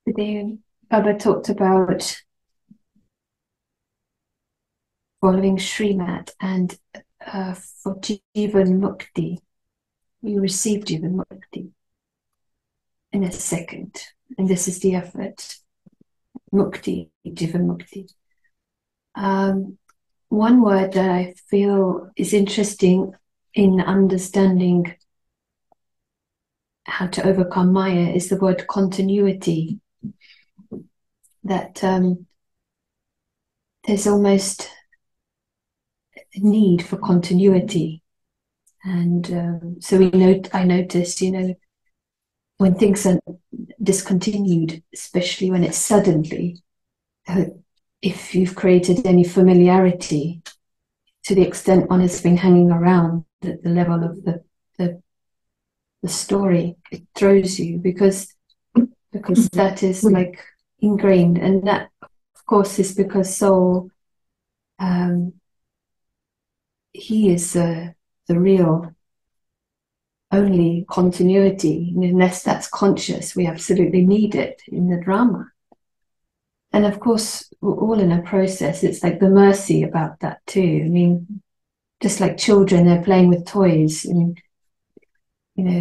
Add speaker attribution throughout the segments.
Speaker 1: Today, Baba talked about following Srimat and for Jivan Mukti, you receive Jivan Mukti in a second. And this is the effort. Mukti, Jivan Mukti. One word that I feel is interesting in understanding how to overcome Maya is the word continuity. That there's almost a need for continuity. And so I noticed, when things are discontinued, especially when it's suddenly, if you've created any familiarity to the extent one has been hanging around at the level of the story, it throws you because that is like ingrained, and that of course is because soul, he is the real only continuity. Unless that's conscious, we absolutely need it in the drama. And of course, we're all in a process. It's like the mercy about that too. I mean, just like children, they're playing with toys, and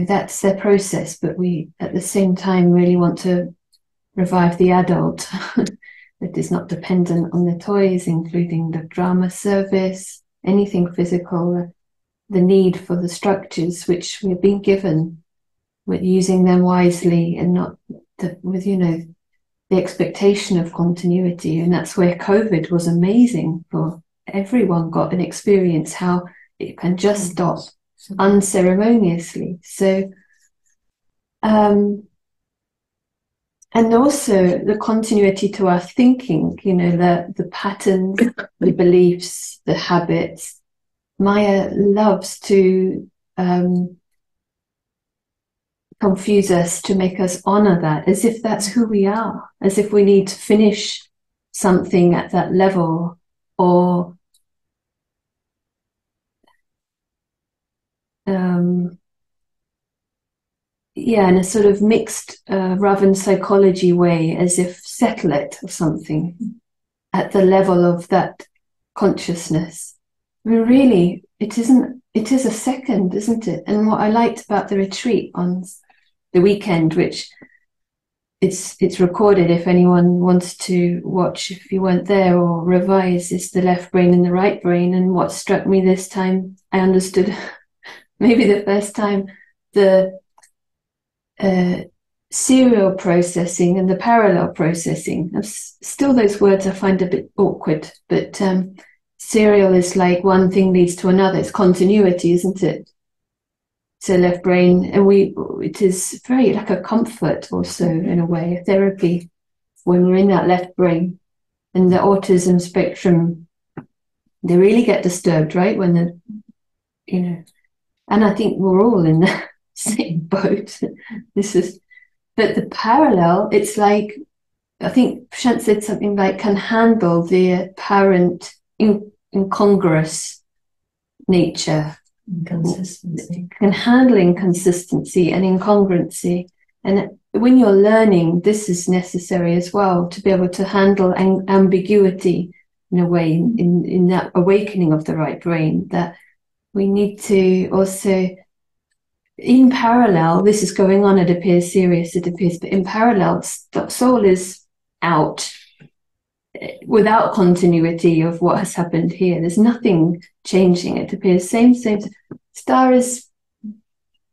Speaker 1: that's their process. But we, at the same time, really want to revive the adult that is not dependent on the toys, including the drama service, anything physical, the need for the structures which we've been given, with using them wisely and not with the expectation of continuity. And that's where COVID was amazing, for everyone got an experience how it can just stop unceremoniously. So and also the continuity to our thinking, the patterns, the beliefs, the habits. Maya loves to confuse us, to make us honor that, as if that's who we are, as if we need to finish something at that level, or in a sort of mixed Ravan psychology way, as if settle it or something at the level of that consciousness. I mean, really, it isn't. It is a second, isn't it? And what I liked about the retreat on the weekend, which it's recorded if anyone wants to watch if you weren't there, or revise, is the left brain and the right brain. And what struck me this time, I understood maybe the first time, the serial processing and the parallel processing. Still, those words I find a bit awkward, but serial is like one thing leads to another. It's continuity, isn't it? So left brain, and it is very like a comfort also, in a way, a therapy, when we're in that left brain. And the autism spectrum, they really get disturbed, right? When and I think we're all in the same boat. But the parallel, it's like, I think Prashant said something like, can handle the apparent incongruous nature.
Speaker 2: Inconsistency.
Speaker 1: Can handle inconsistency and incongruency. And when you're learning, this is necessary as well, to be able to handle ambiguity in a way, in that awakening of the right brain, that we need to also, in parallel, this is going on, it appears serious, but in parallel, soul is out without continuity of what has happened here. There's nothing changing. It appears same. Star is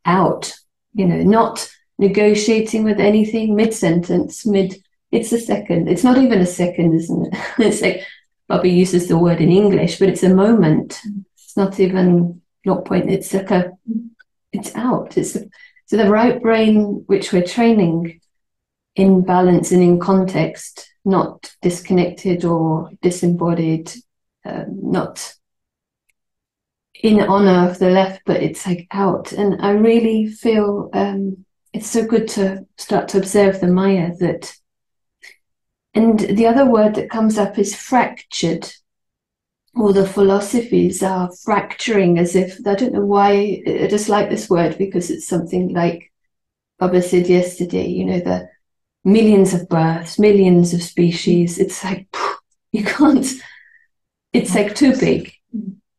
Speaker 1: out, not negotiating with anything, mid-sentence, it's a second. It's not even a second, isn't it? It's like Bobby uses the word in English, but it's a moment. It's not even not point. It's like it's out. So the right brain, which we're training in balance and in context, not disconnected or disembodied, not in honor of the left, but it's like out. And I really feel it's so good to start to observe the Maya that. And the other word that comes up is fractured. All the philosophies are fracturing, as if, I don't know why, I just like this word because it's something like Baba said yesterday, millions of births, millions of species. It's like, you can't, it's like too big.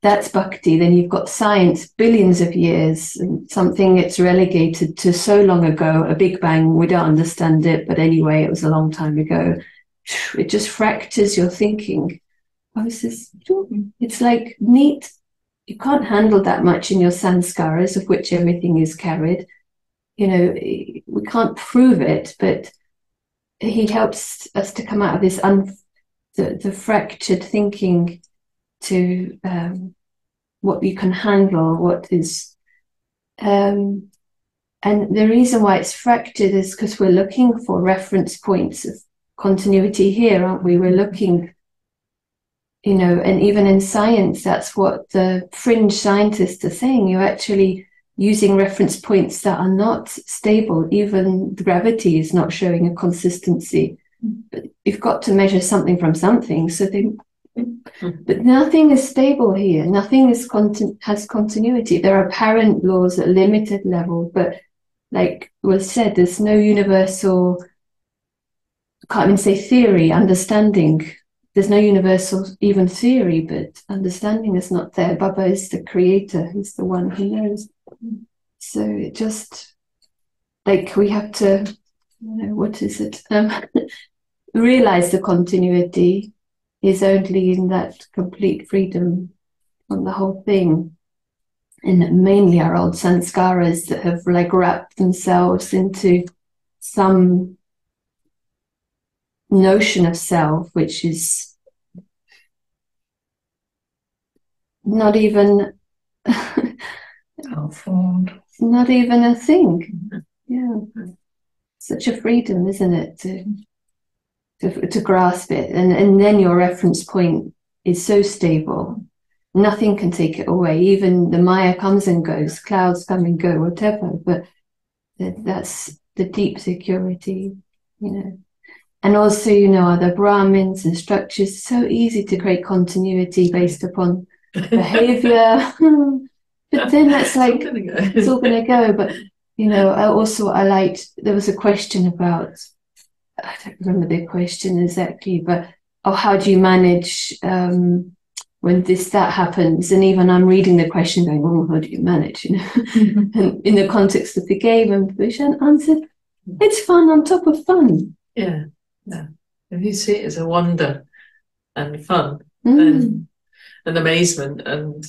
Speaker 1: That's bhakti. Then you've got science, billions of years, and something it's relegated to so long ago, a big bang, we don't understand it, but anyway, it was a long time ago. It just fractures your thinking. It's like neat. You can't handle that much in your sanskaras, of which everything is carried. We can't prove it, but he helps us to come out of this the fractured thinking to what you can handle, what is and the reason why it's fractured is because we're looking for reference points of continuity here, aren't we? We're looking, and even in science, that's what the fringe scientists are saying. You're actually using reference points that are not stable. Even the gravity is not showing a consistency. But you've got to measure something from something. But nothing is stable here. Nothing has continuity. There are apparent laws at limited level, but like was said, there's no universal, I can't even say theory, understanding. There's no universal even theory, but understanding is not there. Baba is the creator. He's the one who knows. So it just, like, we have to, what is it? Realize the continuity is only in that complete freedom on the whole thing. And mainly our old sanskaras that have like wrapped themselves into some notion of self, which is not even not even a thing. Yeah. Such a freedom, isn't it, to grasp it, and then your reference point is so stable, nothing can take it away. Even the Maya comes and goes, clouds come and go, whatever, but that's the deep security, And also, the Brahmins and structures, so easy to create continuity based upon behavior. But then that's like, it's all going to go. But, I liked, there was a question about, I don't remember the question exactly, but, how do you manage when that happens? And even I'm reading the question going, how do you manage, And in the context of the game, and Vishan answered, it's fun on top of fun.
Speaker 2: Yeah. If you see it as a wonder and fun and amazement, and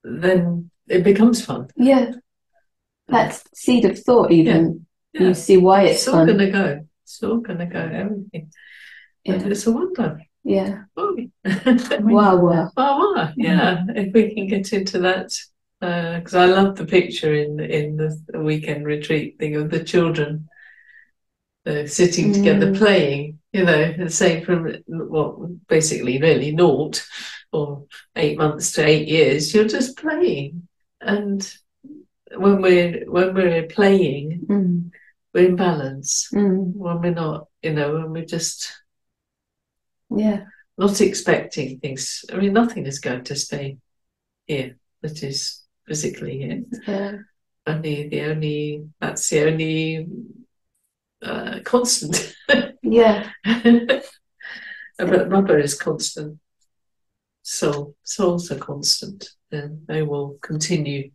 Speaker 2: then it becomes fun.
Speaker 1: Yeah. That seed of thought, even. Yeah. You see why it's
Speaker 2: all
Speaker 1: fun.
Speaker 2: It's all going to go, everything. Yeah. And it's a wonder.
Speaker 1: Yeah.
Speaker 2: Oh.
Speaker 1: Wow.
Speaker 2: Yeah. If we can get into that, because I love the picture in the weekend retreat thing of the children sitting together playing, say from basically really naught or 8 months to 8 years, you're just playing. And when we're playing, we're in balance. When we're not, when we're just not expecting things. I mean, nothing is going to stay here that is physically here.
Speaker 1: Yeah.
Speaker 2: That's the only constant.
Speaker 1: Yeah.
Speaker 2: But rubber is constant. Souls are constant, and they will continue.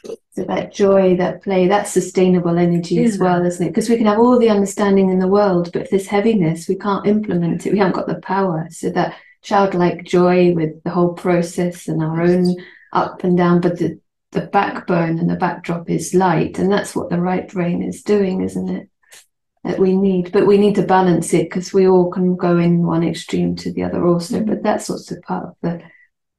Speaker 1: So that joy, that play, that's sustainable energy as well, isn't it? Because we can have all the understanding in the world, but if there's heaviness, we can't implement it. We haven't got the power. So that childlike joy with the whole process and our own up and down, but the backbone and the backdrop is light, and that's what the right brain is doing, isn't it? That we need, but we need to balance it, because we all can go in one extreme to the other also. But that's also part of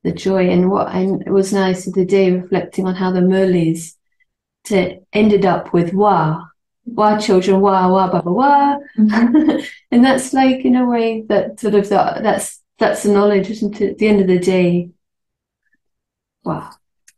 Speaker 1: the joy. And it was nice the day reflecting on how the Murlis ended up with wah children, wah baba wah, and that's like, in a way, that sort of that's the knowledge, isn't it? At the end of the day, wow.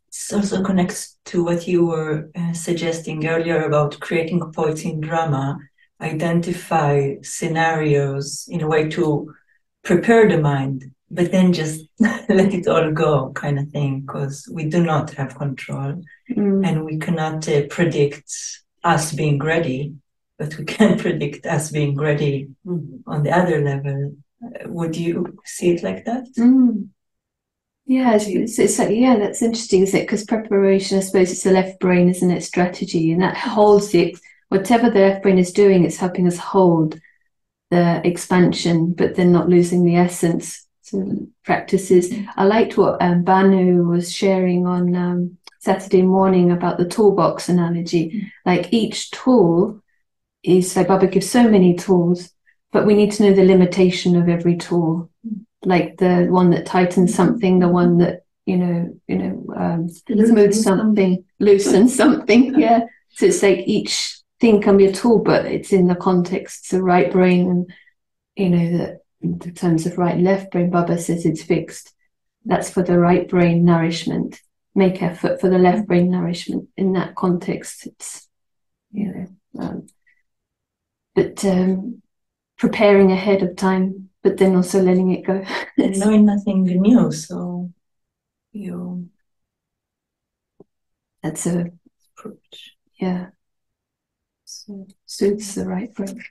Speaker 3: This also connects to what you were suggesting earlier about creating poets in drama. Identify scenarios in a way to prepare the mind, but then just let it all go, kind of thing, because we do not have control and we cannot predict us being ready, but we can predict us being ready on the other level. Would you see it like that?
Speaker 1: Yeah, it's like, yeah, that's interesting, isn't it? Because preparation, I suppose, it's the left brain, isn't it? Strategy, and that holds whatever the left brain is doing, it's helping us hold the expansion, but then not losing the essence. So practices. I liked what Banu was sharing on Saturday morning about the toolbox analogy. Like each tool is, like Baba gives so many tools, but we need to know the limitation of every tool. Like the one that tightens something, the one that smooths something, loosens something. Yeah. So it's like each thing can be a tool, but it's in the context. It's the right brain, and that in terms of right and left brain, Baba says it's fixed. That's for the right brain nourishment. Make effort for the left brain nourishment. In that context, it's but preparing ahead of time, but then also letting it go.
Speaker 3: Knowing nothing new, so you.
Speaker 1: That's a approach. Yeah. So suits the right brain.